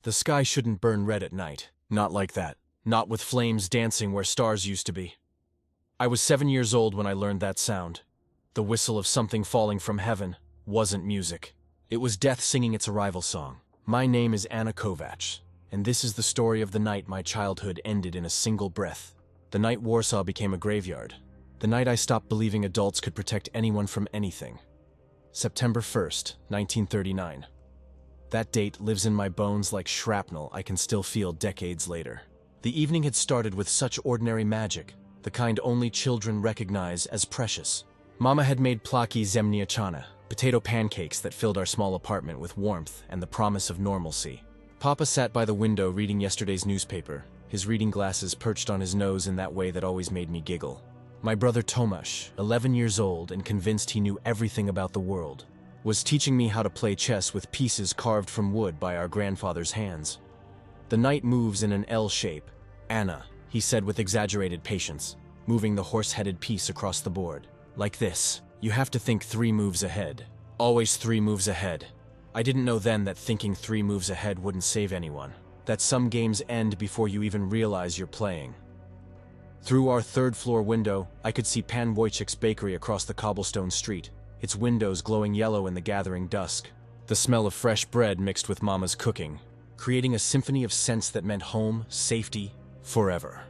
The sky shouldn't burn red at night. Not like that. Not with flames dancing where stars used to be. I was 7 years old when I learned that sound. The whistle of something falling from heaven wasn't music. It was death singing its arrival song. My name is Anna Kowalska, and this is the story of the night my childhood ended in a single breath. The night Warsaw became a graveyard. The night I stopped believing adults could protect anyone from anything. September 1st, 1939. That date lives in my bones like shrapnel I can still feel decades later. The evening had started with such ordinary magic, the kind only children recognize as precious. Mama had made plaki zemniachana, potato pancakes that filled our small apartment with warmth and the promise of normalcy. Papa sat by the window reading yesterday's newspaper, his reading glasses perched on his nose in that way that always made me giggle. My brother Tomasz, 11 years old and convinced he knew everything about the world, was teaching me how to play chess with pieces carved from wood by our grandfather's hands. The knight moves in an L shape. Anna, he said with exaggerated patience, moving the horse-headed piece across the board. Like this. You have to think 3 moves ahead. Always 3 moves ahead. I didn't know then that thinking 3 moves ahead wouldn't save anyone. That some games end before you even realize you're playing. Through our 3rd-floor window, I could see Pan Wojciech's bakery across the cobblestone street, its windows glowing yellow in the gathering dusk. The smell of fresh bread mixed with Mama's cooking, creating a symphony of scents that meant home, safety, forever.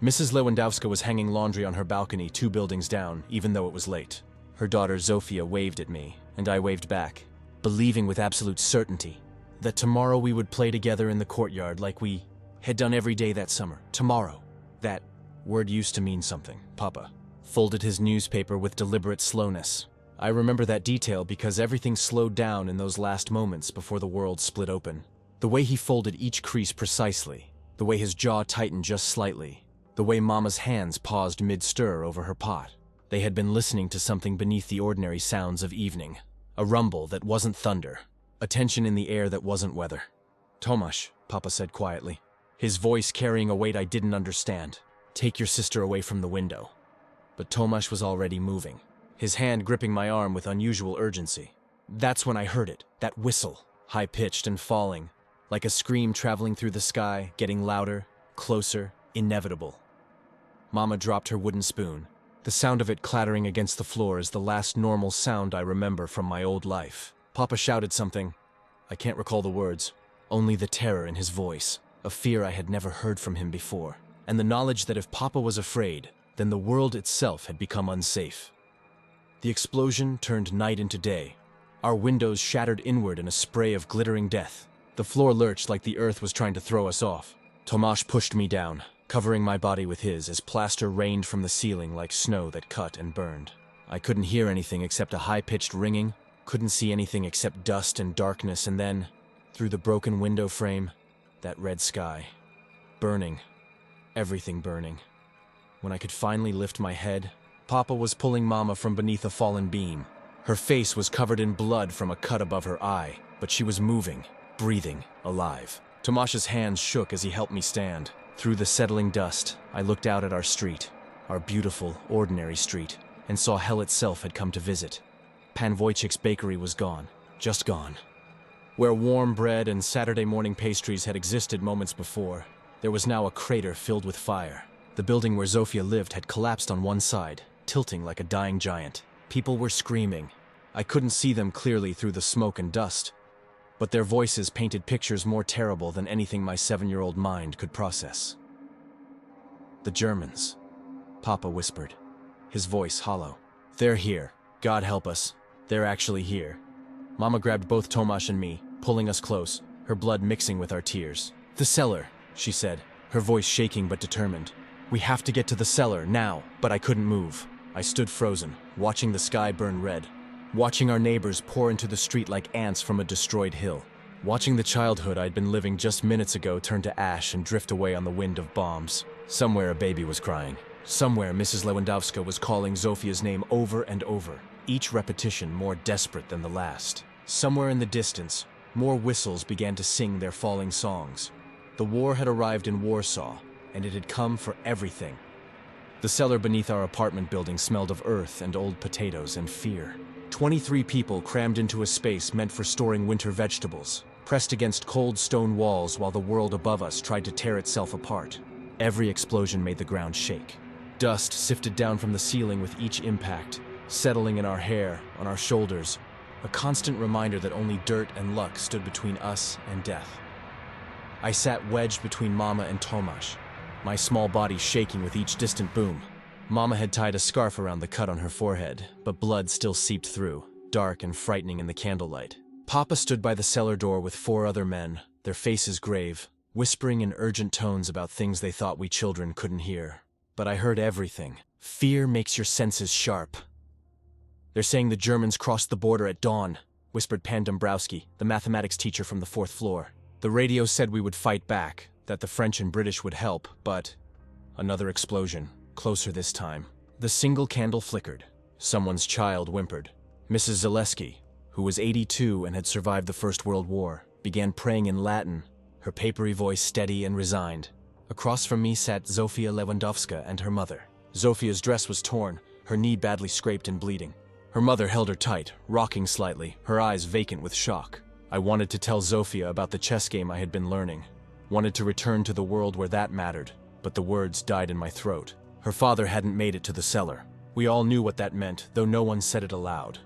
Mrs. Lewandowska was hanging laundry on her balcony 2 buildings down, even though it was late. Her daughter Zofia waved at me, and I waved back, believing with absolute certainty that tomorrow we would play together in the courtyard like we had done every day that summer. Tomorrow. That word used to mean something. Papa folded his newspaper with deliberate slowness. I remember that detail because everything slowed down in those last moments before the world split open. The way he folded each crease precisely, the way his jaw tightened just slightly, the way Mama's hands paused mid-stir over her pot. They had been listening to something beneath the ordinary sounds of evening. A rumble that wasn't thunder. A tension in the air that wasn't weather. "Tomasz," Papa said quietly, his voice carrying a weight I didn't understand. "Take your sister away from the window." But Tomasz was already moving, his hand gripping my arm with unusual urgency. That's when I heard it, that whistle, high-pitched and falling, like a scream traveling through the sky, getting louder, closer, inevitable. Mama dropped her wooden spoon. The sound of it clattering against the floor is the last normal sound I remember from my old life. Papa shouted something. I can't recall the words, only the terror in his voice, a fear I had never heard from him before, and the knowledge that if Papa was afraid, then the world itself had become unsafe. The explosion turned night into day. Our windows shattered inward in a spray of glittering death. The floor lurched like the earth was trying to throw us off. Tomasz pushed me down, covering my body with his as plaster rained from the ceiling like snow that cut and burned. I couldn't hear anything except a high-pitched ringing, couldn't see anything except dust and darkness, and then, through the broken window frame, that red sky. Burning. Everything burning. When I could finally lift my head, Papa was pulling Mama from beneath a fallen beam. Her face was covered in blood from a cut above her eye, but she was moving, breathing, alive. Tomasz's hands shook as he helped me stand. Through the settling dust, I looked out at our street, our beautiful, ordinary street, and saw hell itself had come to visit. Pan Wojciech's bakery was gone, just gone. Where warm bread and Saturday morning pastries had existed moments before, there was now a crater filled with fire. The building where Zofia lived had collapsed on one side, tilting like a dying giant. People were screaming. I couldn't see them clearly through the smoke and dust, but their voices painted pictures more terrible than anything my 7-year-old mind could process. "The Germans," Papa whispered, his voice hollow. "They're here. God help us. They're actually here." Mama grabbed both Tomasz and me, pulling us close, her blood mixing with our tears. "The cellar," she said, her voice shaking but determined. "We have to get to the cellar, now." But I couldn't move. I stood frozen, watching the sky burn red, watching our neighbors pour into the street like ants from a destroyed hill, watching the childhood I'd been living just minutes ago turn to ash and drift away on the wind of bombs. Somewhere a baby was crying. Somewhere Mrs. Lewandowska was calling Zofia's name over and over, each repetition more desperate than the last. Somewhere in the distance, more whistles began to sing their falling songs. The war had arrived in Warsaw, and it had come for everything. The cellar beneath our apartment building smelled of earth and old potatoes and fear. 23 people crammed into a space meant for storing winter vegetables. pressed against cold stone walls while the world above us tried to tear itself apart. Every explosion made the ground shake. Dust sifted down from the ceiling with each impact, settling in our hair, on our shoulders, a constant reminder that only dirt and luck stood between us and death. I sat wedged between Mama and Tomasz, my small body shaking with each distant boom. Mama had tied a scarf around the cut on her forehead, but blood still seeped through, dark and frightening in the candlelight. Papa stood by the cellar door with 4 other men, their faces grave, whispering in urgent tones about things they thought we children couldn't hear. But I heard everything. Fear makes your senses sharp. "They're saying the Germans crossed the border at dawn," whispered Pan Dombrowski, the mathematics teacher from the 4th floor. The radio said we would fight back, that the French and British would help, but... Another explosion, closer this time. The single candle flickered. Someone's child whimpered. Mrs. Zaleski, who was 82 and had survived the First World War, began praying in Latin, her papery voice steady and resigned. Across from me sat Zofia Lewandowska and her mother. Zofia's dress was torn, her knee badly scraped and bleeding. Her mother held her tight, rocking slightly, her eyes vacant with shock. I wanted to tell Zofia about the chess game I had been learning. Wanted to return to the world where that mattered, but the words died in my throat. Her father hadn't made it to the cellar. We all knew what that meant, though no one said it aloud.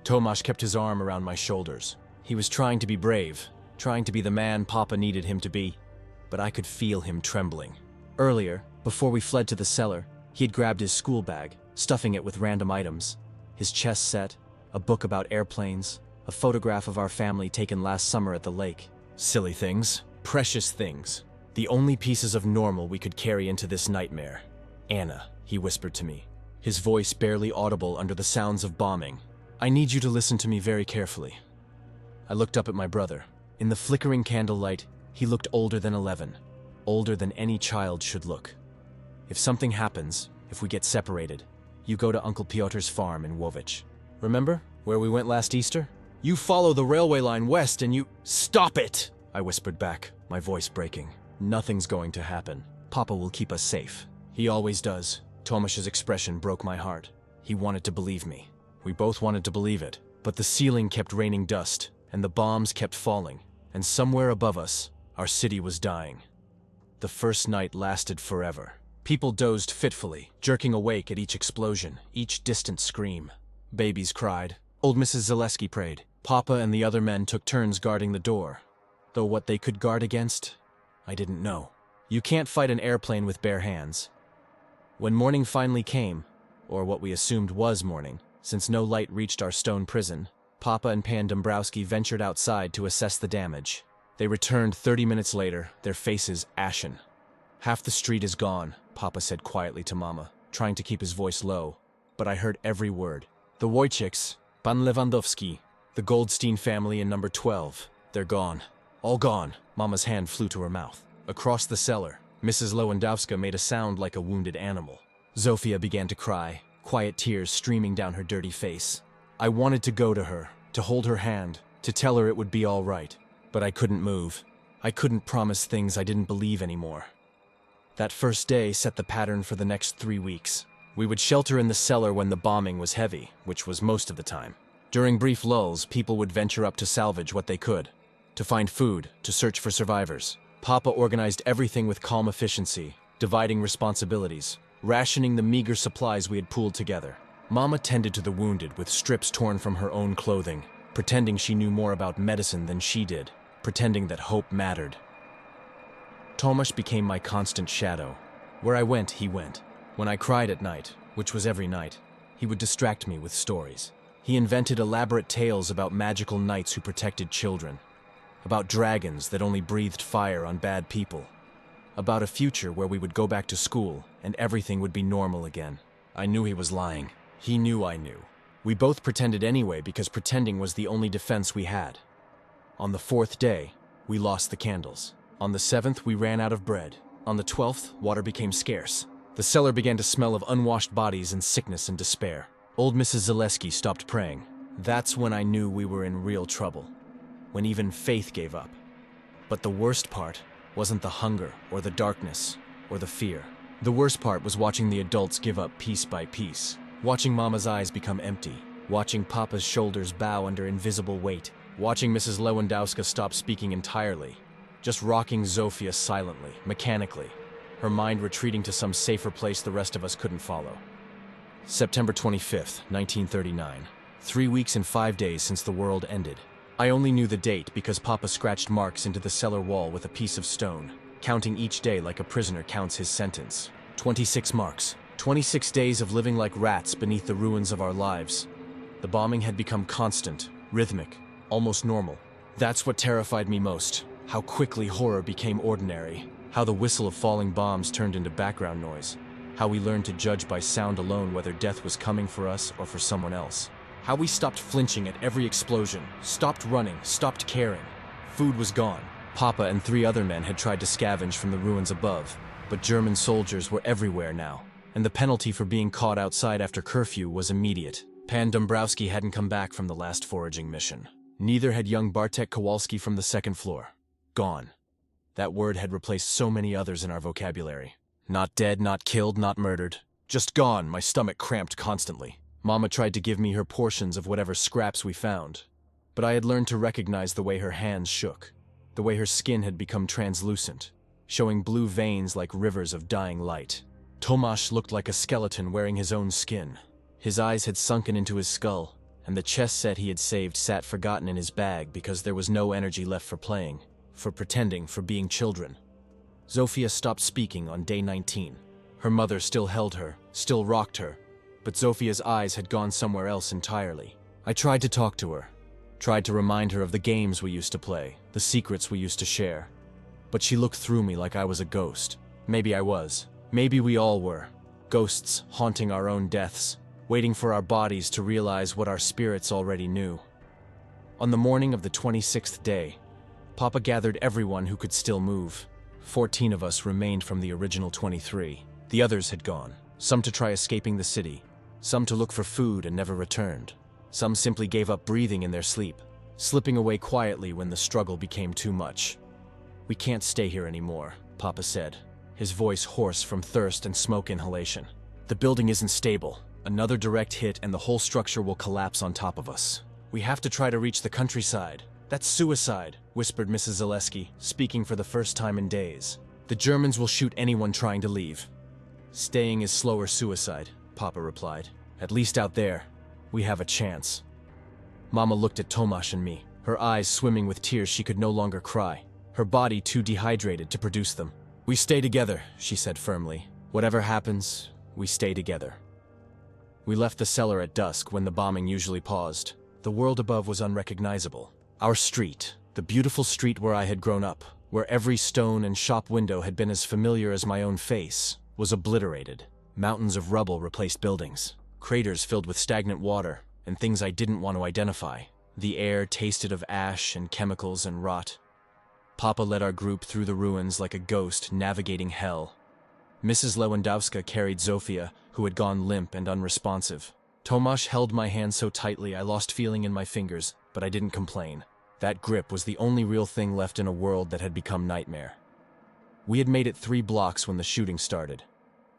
Tomasz kept his arm around my shoulders. He was trying to be brave, trying to be the man Papa needed him to be, but I could feel him trembling. Earlier, before we fled to the cellar, he had grabbed his school bag, stuffing it with random items. His chess set, a book about airplanes, a photograph of our family taken last summer at the lake. Silly things, precious things. The only pieces of normal we could carry into this nightmare. "Anna," he whispered to me, his voice barely audible under the sounds of bombing. "I need you to listen to me very carefully." I looked up at my brother. In the flickering candlelight, he looked older than 11, older than any child should look. "If something happens, if we get separated, you go to Uncle Piotr's farm in Łowicz. Remember, where we went last Easter? You follow the railway line west and you—" "Stop it!" I whispered back, my voice breaking. "Nothing's going to happen. Papa will keep us safe. He always does." Tomasz's expression broke my heart. He wanted to believe me. We both wanted to believe it, but the ceiling kept raining dust, and the bombs kept falling, and somewhere above us, our city was dying. The first night lasted forever. People dozed fitfully, jerking awake at each explosion, each distant scream. Babies cried. Old Mrs. Zaleski prayed. Papa and the other men took turns guarding the door. Though what they could guard against, I didn't know. You can't fight an airplane with bare hands. When morning finally came, or what we assumed was morning, since no light reached our stone prison, Papa and Pan Dombrowski ventured outside to assess the damage. They returned 30 minutes later, their faces ashen. "Half the street is gone," Papa said quietly to Mama, trying to keep his voice low, but I heard every word. "The Wojciechs, Pan Lewandowski, the Goldstein family in number 12, they're gone. All gone." Mama's hand flew to her mouth. Across the cellar, Mrs. Lewandowska made a sound like a wounded animal. Zofia began to cry, quiet tears streaming down her dirty face. I wanted to go to her, to hold her hand, to tell her it would be all right, but I couldn't move. I couldn't promise things I didn't believe anymore. That first day set the pattern for the next 3 weeks. We would shelter in the cellar when the bombing was heavy, which was most of the time. During brief lulls, people would venture up to salvage what they could, to find food, to search for survivors. Papa organized everything with calm efficiency, dividing responsibilities, rationing the meager supplies we had pooled together. Mama tended to the wounded with strips torn from her own clothing, pretending she knew more about medicine than she did, pretending that hope mattered. Tomasz became my constant shadow. Where I went, he went. When I cried at night, which was every night, he would distract me with stories. He invented elaborate tales about magical knights who protected children, about dragons that only breathed fire on bad people, about a future where we would go back to school and everything would be normal again. I knew he was lying. He knew I knew. We both pretended anyway because pretending was the only defense we had. On the 4th day, we lost the candles. On the 7th, we ran out of bread. On the 12th, water became scarce. The cellar began to smell of unwashed bodies and sickness and despair. Old Mrs. Zaleski stopped praying. That's when I knew we were in real trouble, when even faith gave up. But the worst part wasn't the hunger or the darkness or the fear. The worst part was watching the adults give up piece by piece, watching Mama's eyes become empty, watching Papa's shoulders bow under invisible weight, watching Mrs. Lewandowska stop speaking entirely, just rocking Zofia silently, mechanically, her mind retreating to some safer place the rest of us couldn't follow. September 25th, 1939. 3 weeks and 5 days since the world ended. I only knew the date because Papa scratched marks into the cellar wall with a piece of stone, counting each day like a prisoner counts his sentence. 26 marks. 26 days of living like rats beneath the ruins of our lives. The bombing had become constant, rhythmic, almost normal. That's what terrified me most. How quickly horror became ordinary. How the whistle of falling bombs turned into background noise. How we learned to judge by sound alone whether death was coming for us or for someone else. How we stopped flinching at every explosion, stopped running, stopped caring. Food was gone. Papa and 3 other men had tried to scavenge from the ruins above, but German soldiers were everywhere now, and the penalty for being caught outside after curfew was immediate. Pan Dombrowski hadn't come back from the last foraging mission. Neither had young Bartek Kowalski from the 2nd floor. Gone. That word had replaced so many others in our vocabulary. Not dead, not killed, not murdered. Just gone. My stomach cramped constantly. Mama tried to give me her portions of whatever scraps we found, but I had learned to recognize the way her hands shook, the way her skin had become translucent, showing blue veins like rivers of dying light. Tomasz looked like a skeleton wearing his own skin. His eyes had sunken into his skull, and the chess set he had saved sat forgotten in his bag because there was no energy left for playing, for pretending, for being children. Zofia stopped speaking on day 19. Her mother still held her, still rocked her, but Zofia's eyes had gone somewhere else entirely. I tried to talk to her, tried to remind her of the games we used to play, the secrets we used to share. But she looked through me like I was a ghost. Maybe I was. Maybe we all were. Ghosts haunting our own deaths, waiting for our bodies to realize what our spirits already knew. On the morning of the 26th day, Papa gathered everyone who could still move. 14 of us remained from the original 23. The others had gone, some to try escaping the city, some to look for food and never returned. Some simply gave up breathing in their sleep, slipping away quietly when the struggle became too much. "We can't stay here anymore," Papa said, his voice hoarse from thirst and smoke inhalation. "The building isn't stable. Another direct hit and the whole structure will collapse on top of us. We have to try to reach the countryside." "That's suicide," whispered Mrs. Zaleski, speaking for the first time in days. "The Germans will shoot anyone trying to leave." "Staying is slower suicide," Papa replied. "At least out there, we have a chance." Mama looked at Tomasz and me, her eyes swimming with tears she could no longer cry, her body too dehydrated to produce them. "We stay together," she said firmly. "Whatever happens, we stay together." We left the cellar at dusk when the bombing usually paused. The world above was unrecognizable. Our street, the beautiful street where I had grown up, where every stone and shop window had been as familiar as my own face, was obliterated. Mountains of rubble replaced buildings, craters filled with stagnant water, and things I didn't want to identify. The air tasted of ash and chemicals and rot. Papa led our group through the ruins like a ghost navigating hell. Mrs. Lewandowska carried Zofia, who had gone limp and unresponsive. Tomasz held my hand so tightly I lost feeling in my fingers, but I didn't complain. That grip was the only real thing left in a world that had become nightmare. We had made it 3 blocks when the shooting started.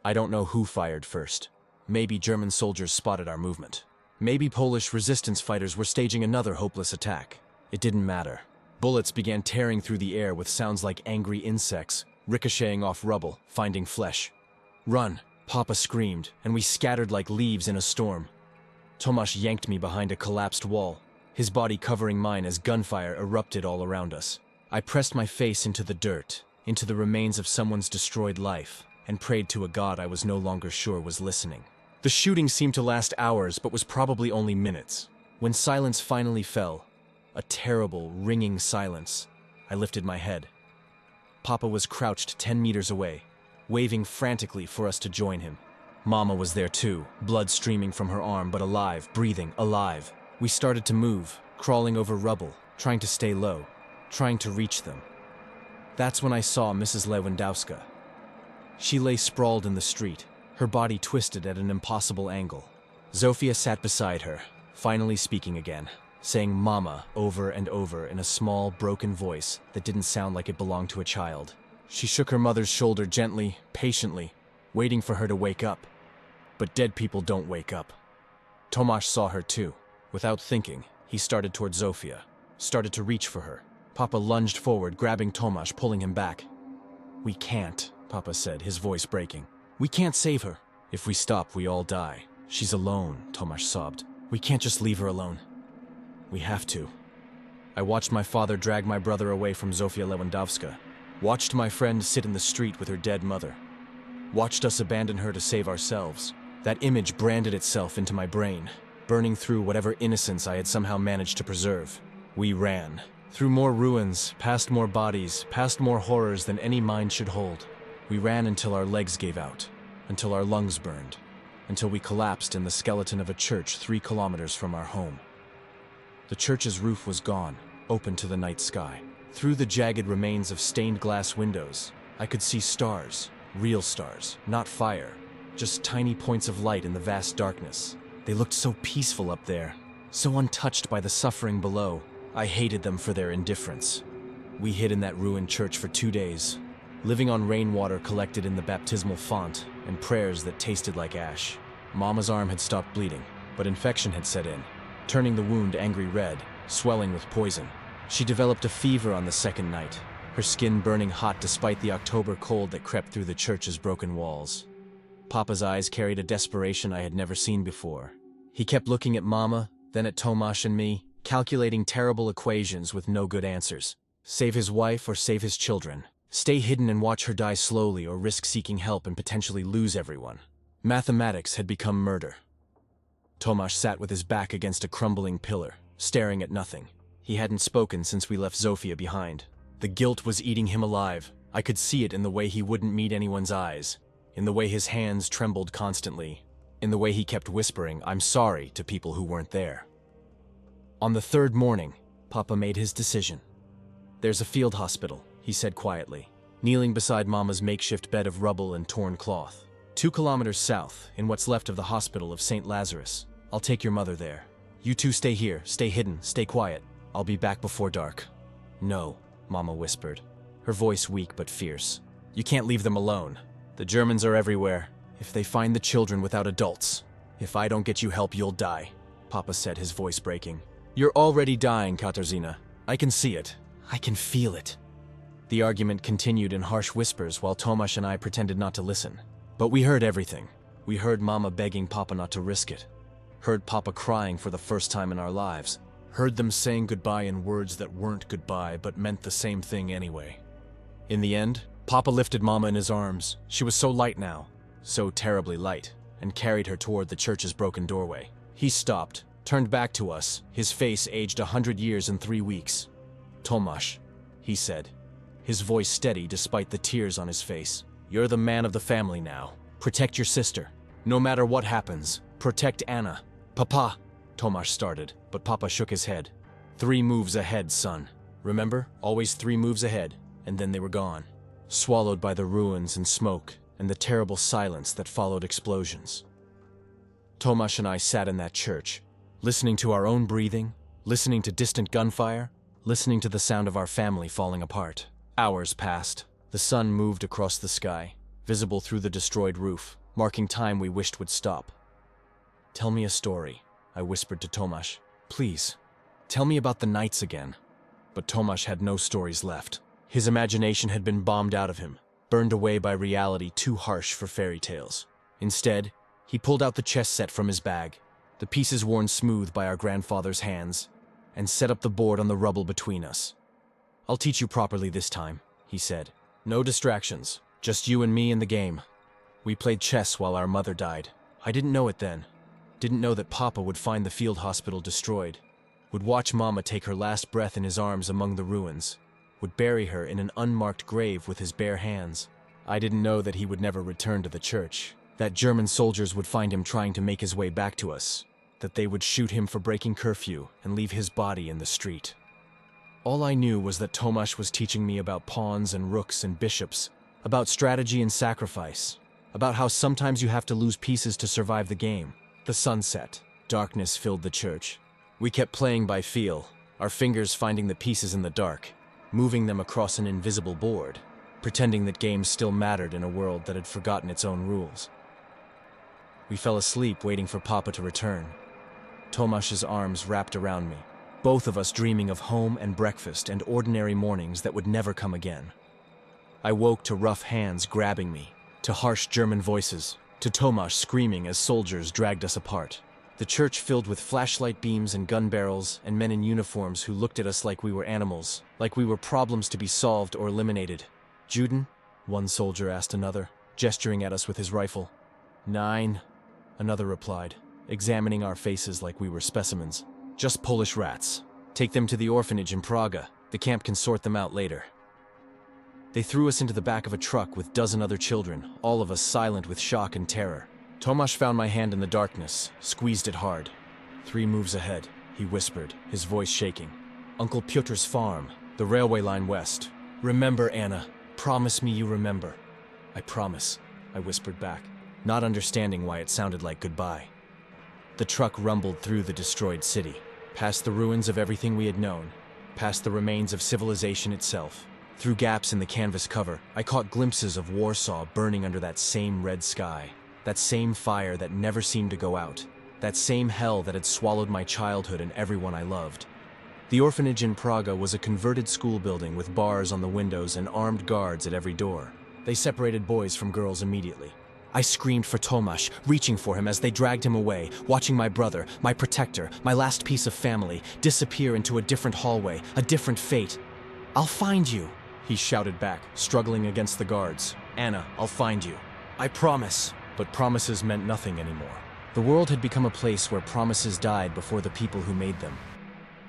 I don't know who fired first. Maybe German soldiers spotted our movement. Maybe Polish resistance fighters were staging another hopeless attack. It didn't matter. Bullets began tearing through the air with sounds like angry insects, ricocheting off rubble, finding flesh. "Run!" Papa screamed, and we scattered like leaves in a storm. Tomasz yanked me behind a collapsed wall, his body covering mine as gunfire erupted all around us. I pressed my face into the dirt, into the remains of someone's destroyed life, and prayed to a God I was no longer sure was listening. The shooting seemed to last hours, but was probably only minutes. When silence finally fell, a terrible, ringing silence, I lifted my head. Papa was crouched 10 meters away, waving frantically for us to join him. Mama was there too, blood streaming from her arm, but alive, breathing, alive. We started to move, crawling over rubble, trying to stay low, trying to reach them. That's when I saw Mrs. Lewandowska. She lay sprawled in the street, her body twisted at an impossible angle. Zofia sat beside her, finally speaking again, saying "Mama" over and over in a small, broken voice that didn't sound like it belonged to a child. She shook her mother's shoulder gently, patiently, waiting for her to wake up. But dead people don't wake up. Tomasz saw her too. Without thinking, he started toward Zofia. started to reach for her. Papa lunged forward, grabbing Tomasz, pulling him back. "We can't," Papa said, his voice breaking. "We can't save her. If we stop, we all die. She's alone," Tomasz sobbed. "We can't just leave her alone. We have to." I watched my father drag my brother away from Zofia Lewandowska. Watched my friend sit in the street with her dead mother. Watched us abandon her to save ourselves. That image branded itself into my brain, burning through whatever innocence I had somehow managed to preserve. We ran. Through more ruins, past more bodies, past more horrors than any mind should hold. We ran until our legs gave out, until our lungs burned, until we collapsed in the skeleton of a church 3 kilometers from our home. The church's roof was gone, open to the night sky. Through the jagged remains of stained glass windows, I could see stars, real stars, not fire, just tiny points of light in the vast darkness. They looked so peaceful up there, so untouched by the suffering below. I hated them for their indifference. We hid in that ruined church for 2 days, living on rainwater collected in the baptismal font and prayers that tasted like ash. Mama's arm had stopped bleeding, but infection had set in, turning the wound angry red, swelling with poison. She developed a fever on the second night, her skin burning hot despite the October cold that crept through the church's broken walls. Papa's eyes carried a desperation I had never seen before. He kept looking at Mama, then at Tomasz and me, calculating terrible equations with no good answers. Save his wife or save his children. Stay hidden and watch her die slowly, or risk seeking help and potentially lose everyone. Mathematics had become murder. Tomasz sat with his back against a crumbling pillar, staring at nothing. He hadn't spoken since we left Zofia behind. The guilt was eating him alive. I could see it in the way he wouldn't meet anyone's eyes, in the way his hands trembled constantly, in the way he kept whispering, "I'm sorry," to people who weren't there. On the 3rd morning, Papa made his decision. "There's a field hospital," he said quietly, kneeling beside Mama's makeshift bed of rubble and torn cloth. 2 kilometers south, in what's left of the hospital of St. Lazarus. I'll take your mother there. You two stay here, stay hidden, stay quiet. I'll be back before dark." "No," Mama whispered, her voice weak but fierce. "You can't leave them alone. The Germans are everywhere. If they find the children without adults, if I don't get you help, you'll die," Papa said, his voice breaking. "You're already dying, Katarzyna. I can see it. I can feel it." The argument continued in harsh whispers while Tomasz and I pretended not to listen. But we heard everything. We heard Mama begging Papa not to risk it. Heard Papa crying for the first time in our lives. Heard them saying goodbye in words that weren't goodbye but meant the same thing anyway. In the end, Papa lifted Mama in his arms. She was so light now, so terribly light, and carried her toward the church's broken doorway. He stopped, turned back to us, his face aged 100 years in 3 weeks. "Tomasz," he said, his voice steady despite the tears on his face. "You're the man of the family now. Protect your sister. No matter what happens, protect Anna." "Papa," Tomasz started, but Papa shook his head. "3 moves ahead, son. Remember? Always 3 moves ahead." And then they were gone, swallowed by the ruins and smoke and the terrible silence that followed explosions. Tomasz and I sat in that church, listening to our own breathing, listening to distant gunfire, listening to the sound of our family falling apart. Hours passed. The sun moved across the sky, visible through the destroyed roof, marking time we wished would stop. "Tell me a story," I whispered to Tomasz. "Please, tell me about the nights again." But Tomasz had no stories left. His imagination had been bombed out of him, burned away by reality too harsh for fairy tales. Instead, he pulled out the chess set from his bag, the pieces worn smooth by our grandfather's hands, and set up the board on the rubble between us. "I'll teach you properly this time," he said. "No distractions, just you and me in the game." We played chess while our mother died. I didn't know it then. Didn't know that Papa would find the field hospital destroyed, would watch Mama take her last breath in his arms among the ruins, would bury her in an unmarked grave with his bare hands. I didn't know that he would never return to the church, that German soldiers would find him trying to make his way back to us, that they would shoot him for breaking curfew and leave his body in the street. All I knew was that Tomasz was teaching me about pawns and rooks and bishops, about strategy and sacrifice, about how sometimes you have to lose pieces to survive the game. The sun set. Darkness filled the church. We kept playing by feel, our fingers finding the pieces in the dark, moving them across an invisible board, pretending that games still mattered in a world that had forgotten its own rules. We fell asleep waiting for Papa to return. Tomasz's arms wrapped around me, both of us dreaming of home and breakfast and ordinary mornings that would never come again. I woke to rough hands grabbing me, to harsh German voices, to Tomasz screaming as soldiers dragged us apart. The church filled with flashlight beams and gun barrels and men in uniforms who looked at us like we were animals, like we were problems to be solved or eliminated. "Juden?" one soldier asked another, gesturing at us with his rifle. "Nine," another replied, examining our faces like we were specimens. "Just Polish rats. Take them to the orphanage in Praga. The camp can sort them out later." They threw us into the back of a truck with 12 other children, all of us silent with shock and terror. Tomasz found my hand in the darkness, squeezed it hard. "3 moves ahead," he whispered, his voice shaking. "Uncle Piotr's farm, the railway line west. Remember, Anna. Promise me you remember." "I promise," I whispered back, not understanding why it sounded like goodbye. The truck rumbled through the destroyed city, past the ruins of everything we had known, past the remains of civilization itself. Through gaps in the canvas cover, I caught glimpses of Warsaw burning under that same red sky, that same fire that never seemed to go out, that same hell that had swallowed my childhood and everyone I loved. The orphanage in Praga was a converted school building with bars on the windows and armed guards at every door. They separated boys from girls immediately. I screamed for Tomasz, reaching for him as they dragged him away, watching my brother, my protector, my last piece of family, disappear into a different hallway, a different fate. "I'll find you," he shouted back, struggling against the guards. "Anna, I'll find you. I promise." But promises meant nothing anymore. The world had become a place where promises died before the people who made them.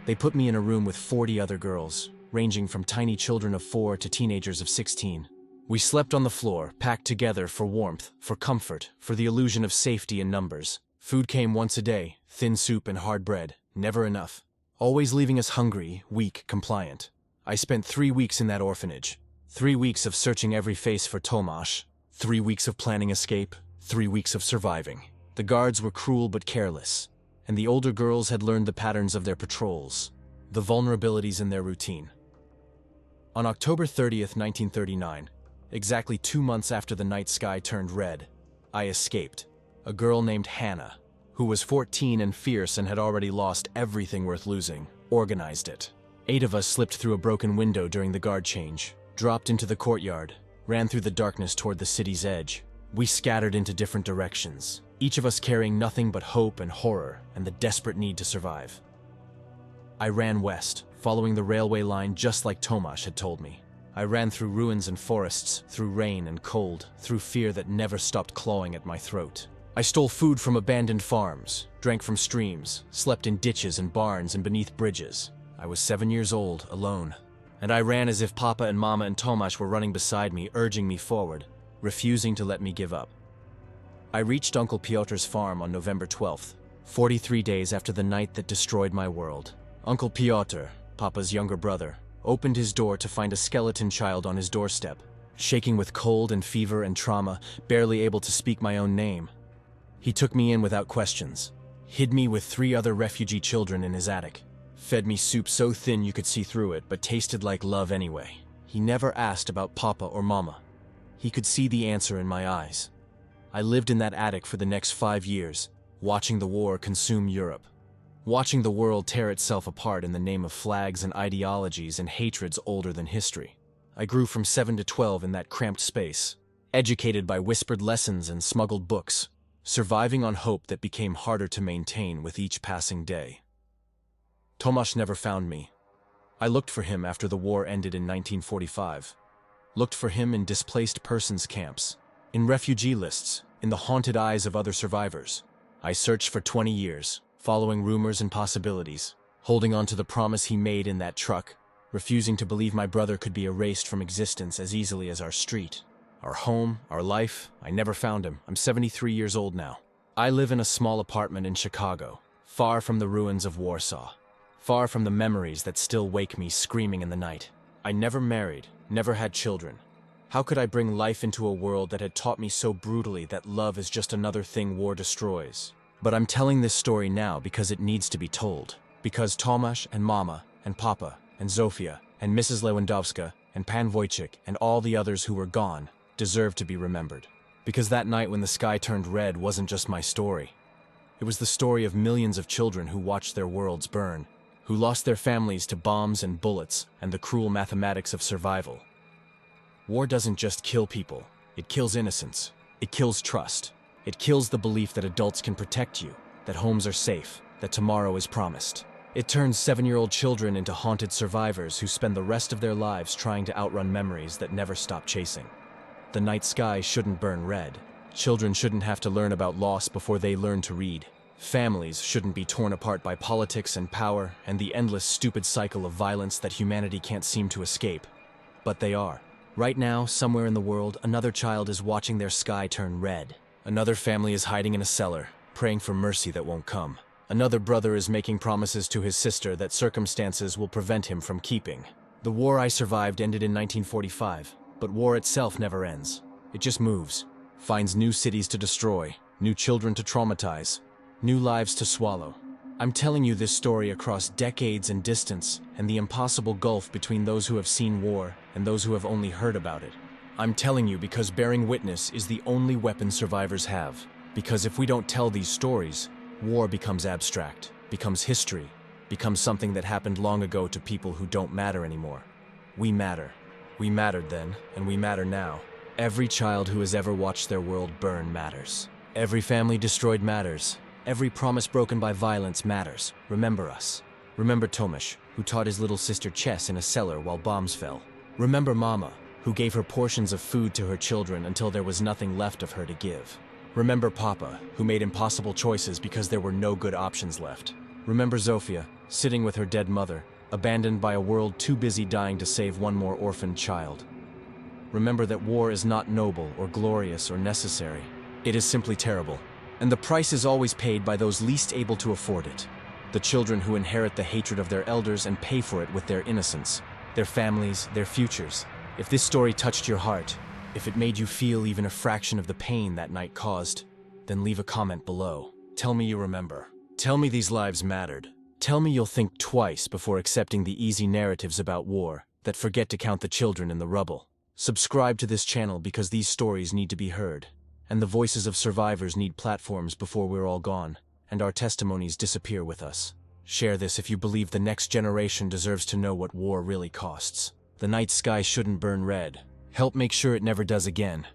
They put me in a room with 40 other girls, ranging from tiny children of 4 to teenagers of 16. We slept on the floor, packed together for warmth, for comfort, for the illusion of safety in numbers. Food came once a day, thin soup and hard bread, never enough. Always leaving us hungry, weak, compliant. I spent 3 weeks in that orphanage. 3 weeks of searching every face for Tomasz. 3 weeks of planning escape. 3 weeks of surviving. The guards were cruel but careless, and the older girls had learned the patterns of their patrols, the vulnerabilities in their routine. On October 30th, 1939, exactly 2 months after the night sky turned red, I escaped. A girl named Hannah, who was 14 and fierce and had already lost everything worth losing, organized it. 8 of us slipped through a broken window during the guard change, dropped into the courtyard, ran through the darkness toward the city's edge. We scattered into different directions, each of us carrying nothing but hope and horror and the desperate need to survive. I ran west, following the railway line just like Tomasz had told me. I ran through ruins and forests, through rain and cold, through fear that never stopped clawing at my throat. I stole food from abandoned farms, drank from streams, slept in ditches and barns and beneath bridges. I was 7 years old, alone, and I ran as if Papa and Mama and Tomasz were running beside me, urging me forward, refusing to let me give up. I reached Uncle Piotr's farm on November 12th, 43 days after the night that destroyed my world. Uncle Piotr, Papa's younger brother, opened his door to find a skeleton child on his doorstep, shaking with cold and fever and trauma, barely able to speak my own name. He took me in without questions, hid me with 3 other refugee children in his attic, fed me soup so thin you could see through it but tasted like love anyway. He never asked about Papa or Mama. He could see the answer in my eyes. I lived in that attic for the next 5 years, watching the war consume Europe, watching the world tear itself apart in the name of flags and ideologies and hatreds older than history. I grew from 7 to 12 in that cramped space, educated by whispered lessons and smuggled books, surviving on hope that became harder to maintain with each passing day. Tomasz never found me. I looked for him after the war ended in 1945. Looked for him in displaced persons camps, in refugee lists, in the haunted eyes of other survivors. I searched for 20 years, following rumors and possibilities, holding on to the promise he made in that truck, refusing to believe my brother could be erased from existence as easily as our street. Our home, our life, I never found him. I'm 73 years old now. I live in a small apartment in Chicago, far from the ruins of Warsaw, far from the memories that still wake me screaming in the night. I never married, never had children. How could I bring life into a world that had taught me so brutally that love is just another thing war destroys? But I'm telling this story now because it needs to be told. Because Tomasz and Mama and Papa and Zofia and Mrs. Lewandowska and Pan Wojciech and all the others who were gone deserve to be remembered. Because that night when the sky turned red wasn't just my story. It was the story of millions of children who watched their worlds burn, who lost their families to bombs and bullets and the cruel mathematics of survival. War doesn't just kill people, it kills innocence. It kills trust. It kills the belief that adults can protect you, that homes are safe, that tomorrow is promised. It turns 7-year-old children into haunted survivors who spend the rest of their lives trying to outrun memories that never stop chasing. The night sky shouldn't burn red. Children shouldn't have to learn about loss before they learn to read. Families shouldn't be torn apart by politics and power and the endless stupid cycle of violence that humanity can't seem to escape. But they are. Right now, somewhere in the world, another child is watching their sky turn red. Another family is hiding in a cellar, praying for mercy that won't come. Another brother is making promises to his sister that circumstances will prevent him from keeping. The war I survived ended in 1945, but war itself never ends. It just moves, finds new cities to destroy, new children to traumatize, new lives to swallow. I'm telling you this story across decades and distance, and the impossible gulf between those who have seen war and those who have only heard about it. I'm telling you because bearing witness is the only weapon survivors have. Because if we don't tell these stories, war becomes abstract, becomes history, becomes something that happened long ago to people who don't matter anymore. We matter. We mattered then, and we matter now. Every child who has ever watched their world burn matters. Every family destroyed matters. Every promise broken by violence matters. Remember us. Remember Tomasz, who taught his little sister chess in a cellar while bombs fell. Remember Mama, who gave her portions of food to her children until there was nothing left of her to give. Remember Papa, who made impossible choices because there were no good options left. Remember Zofia, sitting with her dead mother, abandoned by a world too busy dying to save one more orphaned child. Remember that war is not noble or glorious or necessary. It is simply terrible. And the price is always paid by those least able to afford it. The children who inherit the hatred of their elders and pay for it with their innocence, their families, their futures. If this story touched your heart, if it made you feel even a fraction of the pain that night caused, then leave a comment below. Tell me you remember. Tell me these lives mattered. Tell me you'll think twice before accepting the easy narratives about war that forget to count the children in the rubble. Subscribe to this channel because these stories need to be heard, and the voices of survivors need platforms before we're all gone, and our testimonies disappear with us. Share this if you believe the next generation deserves to know what war really costs. The night sky shouldn't burn red. Help make sure it never does again.